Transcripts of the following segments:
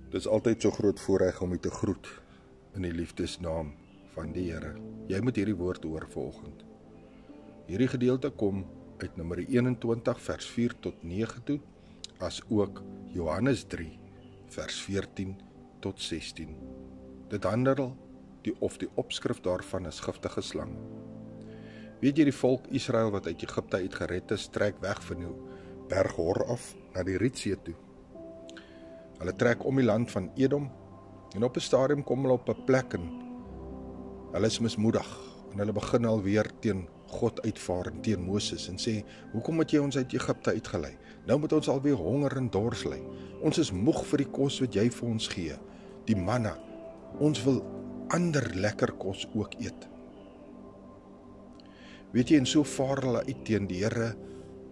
Dit is altyd so groot voorreg om u te groet in die liefdesnaam van die Here. Jy moet hierdie woord hoor vanoggend. Hierdie gedeelte kom uit Numeri 21 vers 4 tot 9 toe, as ook Johannes 3 vers 14 tot 16. Dit handel die opskrif daarvan is giftige slang. Weet jy, die volk Israel wat uit Egipte uitgered is, trek weg van die berg Hor af na die Rietsee toe. Hulle trek om die land van Edom en op 'n stadium kom hulle op 'n plek en hulle is mismoedig en hulle begin alweer teen God uitvaar en teen Moses en sê, hoekom het jy ons uit Egipte uitgelei? Nou moet ons alweer honger en dors ly. Ons is moeg vir die kos wat jy vir ons gee, die manna. Ons wil ander lekker kos ook eet. Weet jy, en so vaar hulle uit teen die Here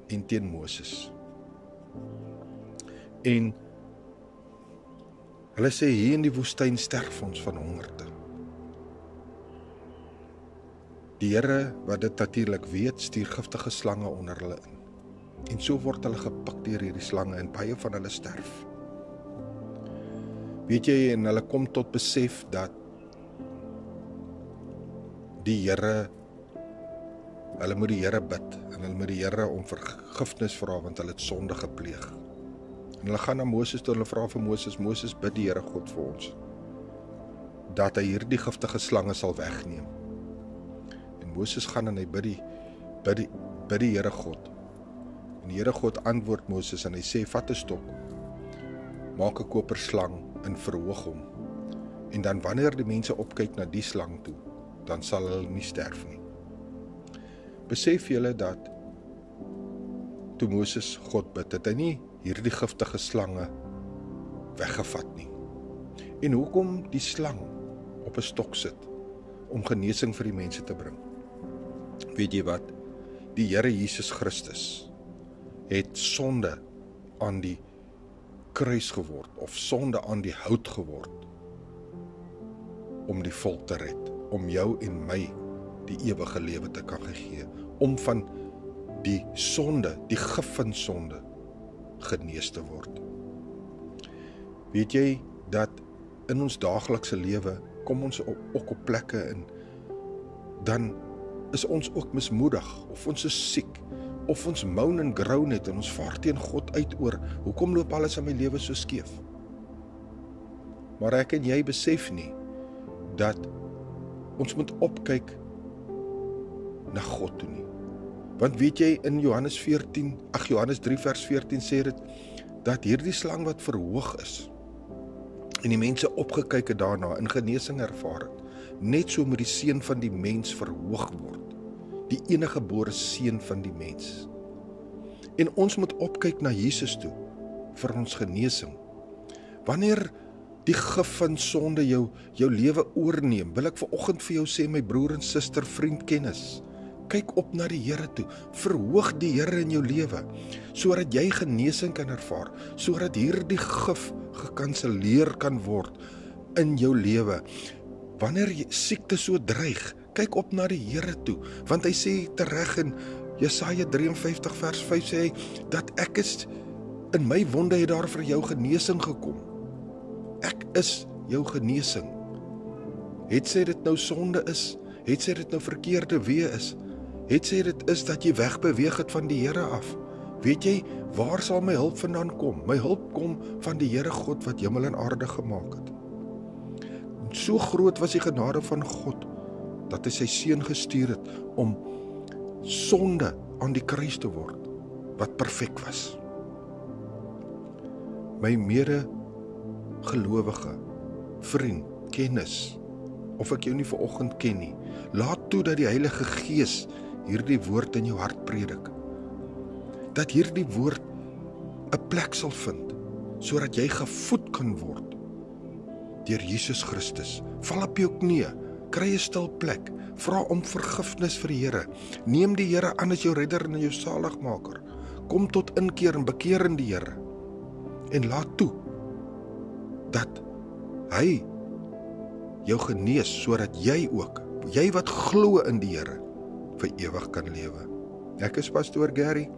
en teen Moses. En hulle sê, hier in die woestyn sterf ons van hongerte. Die Here, wat dit natuurlik weet, stuur giftige slange onder hulle in. En so word hulle gepik deur hierdie slange en baie van hulle sterf. Weet jy, en hulle kom tot besef dat die Here, hulle moet die Here bid en hulle moet die Here om vergifnis vra want hulle het sonde gepleeg. En hulle gaan na Moses toe, hulle vra vir Moses, Moses, bid die Here God vir ons, dat hy hierdie giftige slange sal wegneem. En Moses gaan en hy bid die Here God. En die Here God antwoord Moses en hy sê, vat 'n stok, maak 'n koperslang en verhoog hom. En dan wanneer die mense opkyk na die slang toe, dan sal hulle nie sterf nie. Besef julle dat toe Moses God bid, het hy nie hierdie giftige slange weggevat nie. En hoekom die slang op 'n stok sit om genesing vir die mense te bring? Weet jy wat? Die Here Jesus Christus het sonde aan die kruis geword, of sonde aan die hout geword, om die volk te red, om jou en my die ewige lewe te kan gee, om van die sonde, die gif van sonde, genees te word. Weet jy dat in ons daaglikse lewe kom ons ook op plekke en dan is ons ook mismoedig, of ons is siek, of ons moan en groan het en ons vaar teen God uit oor, hoekom loop alles in my lewe so skeef? Maar ek en jy besef nie dat ons moet opkyk na God toe nie. Want weet jy, in Johannes 3 vers 14 sê dit, dat hierdie slang wat verhoog is, en die mense opgekyk het daarna, in genesing ervaar het, net so moet die seun van die mens verhoog word, die enige gebore seun van die mens. En ons moet opkyk na Jesus toe, vir ons genesing. Wanneer die gif van sonde jou lewe oorneem, wil ek vanoggend vir jou sê, my broer en suster, vriend, kennis, kyk op na die Here toe, verhoog die Here in jou lewe, sodat jy genesing kan ervaar, sodat hierdie gif gekanseleer kan word in jou lewe. Wanneer siekte so dreig, kyk op na die Here toe, want hy sê tereg in Jesaja 53 vers 5 sê hy, dat ek is, in my wonde het daar vir jou genesing gekom. Ek is jou genesing. Het sê dit nou sonde is, het sê dit nou verkeerde weë is, het sê dit is dat jy wegbeweeg het van die Here af. Weet jy, waar sal my hulp vandaan kom? My hulp kom van die Here God wat hemel en aarde gemaak het. En so groot was die genade van God, dat hy sy seun gestuur het om sonde aan die kruis te word, wat perfek was. My mede gelowige, vriend, kennis, of ek jou nie vanoggend ken nie, laat toe dat die Heilige Gees hierdie woord in jou hart predik. Dat hierdie woord 'n plek sal vind, sodat jy gevoed kan word deur Jesus Christus. Val op jou knieë, kry 'n stil plek, vra om vergifnis vir die Here. Neem die Here aan as jou redder en jou saligmaker. Kom tot inkeer en bekeer in die Here. En laat toe dat hy jou genees, sodat jy ook, jy wat glo in die Here, vir ewig kan lewe. Ek is pastoor Gary,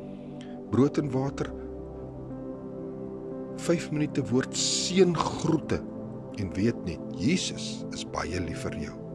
brood en water 5 minute woord seëngroete en weet net, Jesus is baie lief vir jou.